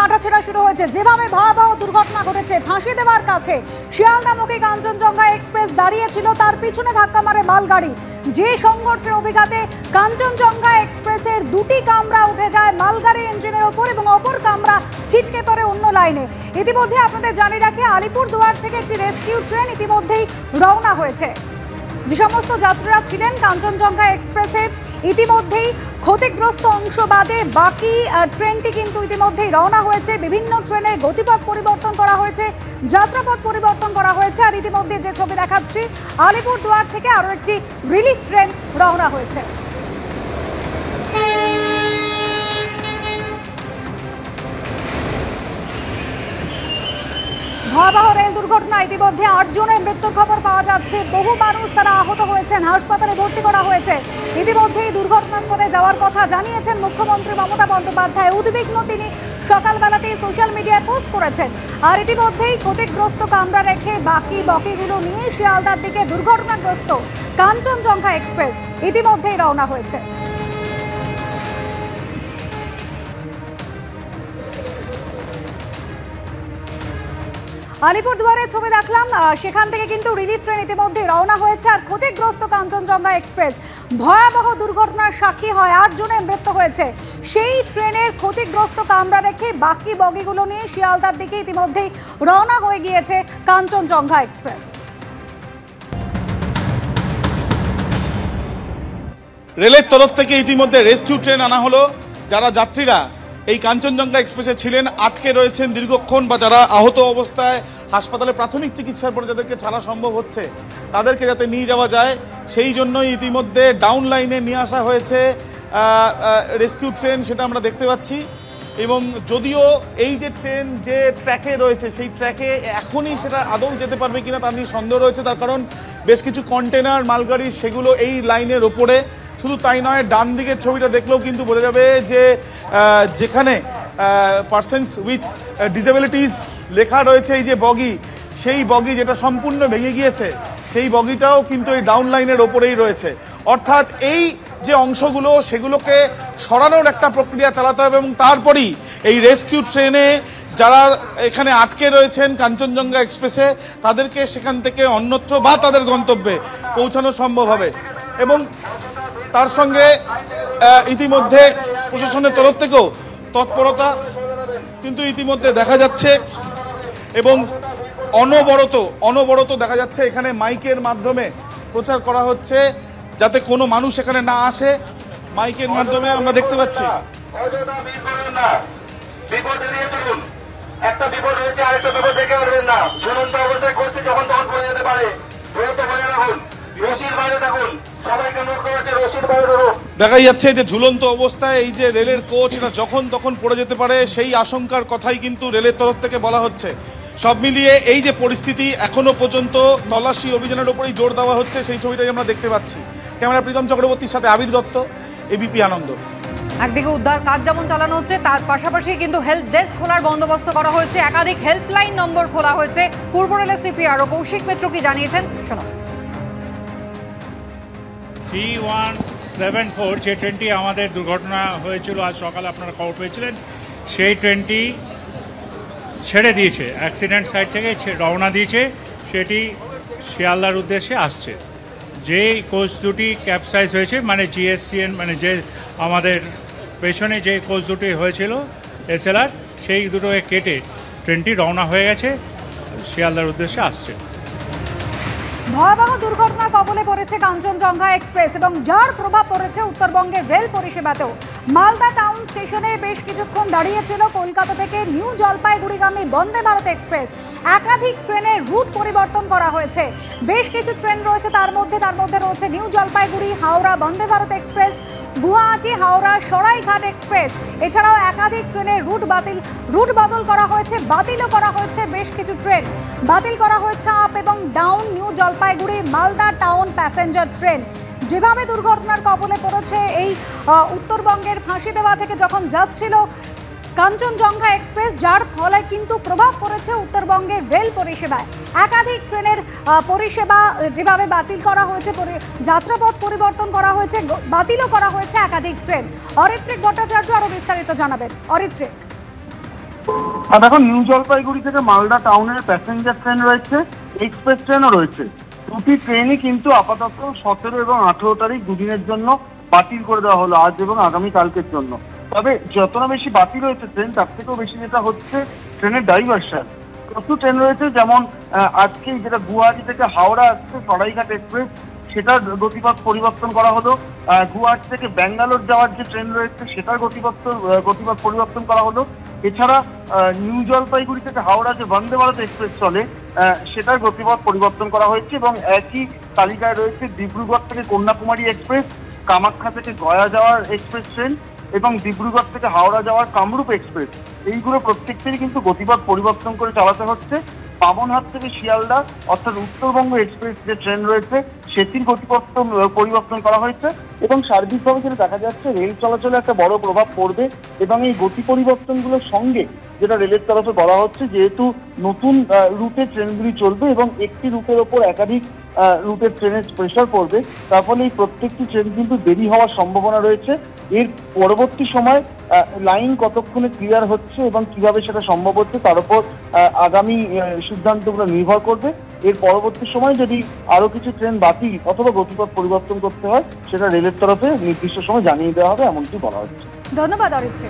কাটাছেঁড়া শুরু হয়েছে। যেভাবে ভয়াবহ দুর্ঘটনা ঘটেছে, ফাঁসি দেওয়ার কাছে শিয়ালদামুখী কাঞ্চনজঙ্ঘা এক্সপ্রেস দাঁড়িয়েছিল, তার পিছনে ধাক্কা মারে মালগাড়ি। যে সংঘর্ষের অভিঘাতে কাঞ্চনজঙ্ঘা এক্সপ্রেসের দুটি কামরা উঠে যায় মালগাড়ি ইঞ্জিনের ওপর এবং অপর কামরা ছিটকে পড়ে অন্য লাইনে। ইতিমধ্যে আপনাদের জানিয়ে রাখি, আলিপুরদুয়ার থেকে একটি রেস্কিউ ট্রেন ইতিমধ্যেই রওনা হয়েছে। যে সমস্ত যাত্রীরা ছিলেন কাঞ্চনজঙ্ঘা এক্সপ্রেসে, ইতিমধ্যেই ক্ষতিগ্রস্ত অংশ বাদে বাকি ট্রেনটি কিন্তু ইতিমধ্যেই রওনা হয়েছে। বিভিন্ন ট্রেনের গতিপথ পরিবর্তন করা হয়েছে, যাত্রাপথ পরিবর্তন করা হয়েছে। আর ইতিমধ্যে যে ছবি দেখাচ্ছি, আলিপুরদুয়ার থেকে আরও একটি রিলিফ ট্রেন রওনা হয়েছে। ভয়াবহ রেল দুর্ঘটনা, ইতিমধ্যে 8 জনের মৃত্যুর খবর পাওয়া যাচ্ছে। বহু মানুষ তারা আহত হয়েছেন, হাসপাতালে ভর্তি করা হয়েছে। ইতিমধ্যেই দুর্ঘটনাস্থলে যাওয়ার কথা জানিয়েছেন মুখ্যমন্ত্রী মমতা বন্দ্যোপাধ্যায়। উদ্বিগ্ন তিনি সকালবেলাতেই সোশ্যাল মিডিয়ায় পোস্ট করেছেন। আর ইতিমধ্যেই ক্ষতিগ্রস্ত কামরা রেখে বাকি বগিগুলো নিয়ে শিয়ালদার দিকে দুর্ঘটনাগ্রস্ত কাঞ্চনজঙ্ঘা এক্সপ্রেস ইতিমধ্যেই রওনা হয়েছে। আলিপুরদুয়ারের ছবি দেখলাম, সেখান থেকে কিন্তু রিলিফ ট্রেন ইতিমধ্যে রওনা হয়েছে। আর ক্ষতিগ্রস্ত কাঞ্চনজঙ্ঘা এক্সপ্রেস ভয়াবহ দুর্ঘটনার সাক্ষী হয়, 8 জনের মৃত্যু হয়েছে। সেই ট্রেনের ক্ষতিগ্রস্ত কামরা রেখে বাকি বগিগুলো নিয়ে শিয়ালদার দিকে ইতিমধ্যেই রওনা হয়ে গিয়েছে কাঞ্চনজঙ্ঘা এক্সপ্রেস। রেলের তরফ থেকে ইতিমধ্যে রেস্কিউ ট্রেন আনা হলো। যারা যাত্রীরা এই কাঞ্চনজঙ্ঘা এক্সপ্রেসে ছিলেন, আটকে রয়েছেন দীর্ঘক্ষণ, বা যারা আহত অবস্থায় হাসপাতালে প্রাথমিক চিকিৎসার পরে যাদেরকে ছাড়া সম্ভব হচ্ছে, তাদেরকে যাতে নিয়ে যাওয়া যায় সেই জন্যই ইতিমধ্যে ডাউন লাইনে নিয়ে আসা হয়েছে রেস্কিউ ট্রেন, সেটা আমরা দেখতে পাচ্ছি। এবং যদিও এই যে ট্রেন যে ট্র্যাকে রয়েছে, সেই ট্র্যাকে এখনই সেটা আদৌ যেতে পারবে কিনা তার নিয়ে সন্দেহ রয়েছে। তার কারণ বেশ কিছু কন্টেনার মালগাড়ি সেগুলো এই লাইনের ওপরে। শুধু তাই নয়, ডান দিকের ছবিটা দেখলেও কিন্তু বোঝা যাবে যে যেখানে পারসনস উইথ ডিসেবিলিটিস লেখা রয়েছে এই যে বগি, সেই বগি যেটা সম্পূর্ণ ভেঙে গিয়েছে, সেই বগিটাও কিন্তু এই ডাউন লাইনের ওপরেই রয়েছে। অর্থাৎ এই যে অংশগুলো, সেগুলোকে সরানোর একটা প্রক্রিয়া চালাতে হবে এবং তারপরেই এই রেস্কিউ ট্রেনে যারা এখানে আটকে রয়েছেন কাঞ্চনজঙ্ঘা এক্সপ্রেসে, তাদেরকে সেখান থেকে অন্যত্র বা তাদের গন্তব্যে পৌঁছানো সম্ভব হবে। এবং তার সঙ্গে ইতিমধ্যে প্রশাসনের তরফ থেকেও তৎপরতা কিন্তু ইতিমধ্যে দেখা যাচ্ছে এবং অনবরত দেখা যাচ্ছে এখানে মাইকের মাধ্যমে প্রচার করা হচ্ছে যাতে কোনো মানুষ এখানে না আসে। মাইকের মাধ্যমে আমরা দেখতে পাচ্ছি একটা বিপদ হয়েছে, আরেকটা বিপদ দেখে আসবেন না। ঝুলন্ত অবস্থায় করতে যখন তখন পড়ে যেতে পারে, দূরত্ব বজায় রাখুন, রশির বাইরে থাকুন, সবাইকে নোট করেছে রশির বাইরে থাকুন। দেখা যাচ্ছে যে ঝুলন্ত অবস্থায় এই যে রেলের কোচ, এটা যখন তখন পড়ে যেতে পারে, সেই আশঙ্কার কথাই কিন্তু রেলের তরফ থেকে বলা হচ্ছে। সব মিলিয়ে এই যে পরিস্থিতি, এখনো পর্যন্ত তল্লাশি অভিযানের উপরেই জোর দেওয়া হচ্ছে, সেই ছবিটাই আমরা দেখতে পাচ্ছি। ক্যামেরা প্রীতম চক্রবর্তীর সাথে আবির দত্ত, এবিপি আনন্দ। একদিকে উদ্ধার কাজ যেমন চালানো হচ্ছে, তার পাশাপাশি কিন্তু হেল্প ডেস্ক খোলার বন্দোবস্ত করা হয়েছে, একাধিক হেল্পলাইন নম্বর খোলা হয়েছে। পূর্ব রেলের সিপিআর ও কৌশিক মিত্র কি জানিয়েছেন, শোনো। 3174 যে ট্রেনটি আমাদের দুর্ঘটনা হয়েছিল আজ সকালে আপনারা খবর পেয়েছিলেন, সেই ট্রেনটি ছেড়ে দিয়েছে, অ্যাক্সিডেন্ট সাইট থেকে রওনা দিয়েছে, সেটি শিয়ালদার উদ্দেশ্যে আসছে। যে কোচ দুটি ক্যাপসাইজ হয়েছে, মানে জিএসসিএন, মানে যে আমাদের পেছনে যে কোচ দুটি হয়েছিল এসএলআর, সেই দুটোকে কেটে ট্রেনটি রওনা হয়ে গেছে, শিয়ালদার উদ্দেশ্যে আসছে। ভয়াবহ দুর্ঘটনা কবলে পড়েছে কাঞ্চনজঙ্ঘা এক্সপ্রেস এবং যার প্রভাব পড়েছে উত্তরবঙ্গের রেল পরিষেবাতেও। মালদা টাউন স্টেশনে বেশ কিছুক্ষণ দাঁড়িয়েছিল কলকাতা থেকে নিউ জলপাইগুড়িগামী বন্দে ভারত এক্সপ্রেস। একাধিক ট্রেনের রুট পরিবর্তন করা হয়েছে। বেশ কিছু ট্রেন রয়েছে, তার মধ্যে রয়েছে new Jalpaiguri Howrah Vande Bharat express, Guwahati Howrah Saraighat express. এছাড়াও একাধিক ট্রেনের রুট বদল করা হয়েছে, বাতিলও করা হয়েছে। বেশ কিছু ট্রেন বাতিল করা হয়েছে আপ এবং down new Jalpaiguri Malda town passenger train. যেভাবে দুর্ঘটনার কবলে পড়েছে এই উত্তরবঙ্গের ফাঁসি দেওয়া থেকে যখন যাচ্ছিল কাঞ্চনজঙ্ঘা এক্সপ্রেস, যার ফলে কিন্তু প্রভাব পড়েছে উত্তরবঙ্গের রেল পরিষেবায়। একাধিক ট্রেনের পরিষেবা যেভাবে বাতিল করা হয়েছে, যাত্রাপথ পরিবর্তন করা হয়েছে, বাতিলও করা হয়েছে একাধিক ট্রেন। অরিত্রিক ভট্টাচার্য আরও বিস্তারিত জানাবেন। অরিত্রিক। আর দেখো, নিউ জলপাইগুড়ি থেকে মালদা টাউনের প্যাসেঞ্জার ট্রেন রয়েছে, এক্সপ্রেস ট্রেনও রয়েছে। দুটি ট্রেনই কিন্তু আপাতত 17 এবং 18 তারিখ দুদিনের জন্য বাতিল করে দেওয়া হলো, আজ এবং আগামী কালকের জন্য। তবে যত না বেশি বাতিল হয়েছে ট্রেন, তার থেকেও বেশি যেটা হচ্ছে ট্রেনের ডাইভার্সান। প্রচুর ট্রেন রয়েছে, যেমন আজকে যেটা গুয়াহাটি থেকে হাওড়া আসছে সরাইঘাট এক্সপ্রেস, সেটার গতিপথ পরিবর্তন করা হলো। গুয়াহাটি থেকে ব্যাঙ্গালোর যাওয়ার যে ট্রেন রয়েছে সেটার গতিপথ পরিবর্তন করা হলো। এছাড়া নিউ জলপাইগুড়ি থেকে হাওড়া যে বন্দে ভারত এক্সপ্রেস চলে সেটার গতিপথ পরিবর্তন করা হয়েছে। এবং একই তালিকায় রয়েছে ডিব্রুগড় থেকে কন্যাকুমারী এক্সপ্রেস, কামাখ্যা থেকে গয়া যাওয়ার এক্সপ্রেস ট্রেন এবং ডিব্রুগড় থেকে হাওড়া যাওয়ার কামরূপ এক্সপ্রেস। এইগুলো প্রত্যেকটিরই কিন্তু গতিপথ পরিবর্তন করে চালাতে হচ্ছে। বামনহাট থেকে শিয়ালদা অর্থাৎ উত্তরবঙ্গ এক্সপ্রেস যে ট্রেন রয়েছে সেটির গতিপথ পরিবর্তন করা হয়েছে। এবং সার্বিকভাবে যেটা দেখা যাচ্ছে, রেল চলাচলে একটা বড় প্রভাব পড়বে। এবং এই গতি পরিবর্তনগুলোর সঙ্গে যেটা রেলের তরফে বলা হচ্ছে, যেহেতু নতুন রুটে ট্রেনগুলি চলবে এবং একটি রুটের ওপর একাধিক রুটের ট্রেনের প্রেশার পড়বে, তার ফলে এই প্রত্যেকটি ট্রেন কিন্তু দেরি হওয়ার সম্ভাবনা রয়েছে। এর পরবর্তী সময় লাইন কতক্ষণে ক্লিয়ার হচ্ছে এবং কিভাবে সেটা সম্ভব হচ্ছে তার উপর আগামী সিদ্ধান্তগুলো নির্ভর করবে। এর পরবর্তী সময় যদি আরো কিছু ট্রেন বাতিল অথবা গতিপথ পরিবর্তন করতে হয়, সেটা রেলের তরফে নির্দিষ্ট সময় জানিয়ে দেওয়া হবে, এমনটি বলা হচ্ছে। ধন্যবাদ অরিত্র।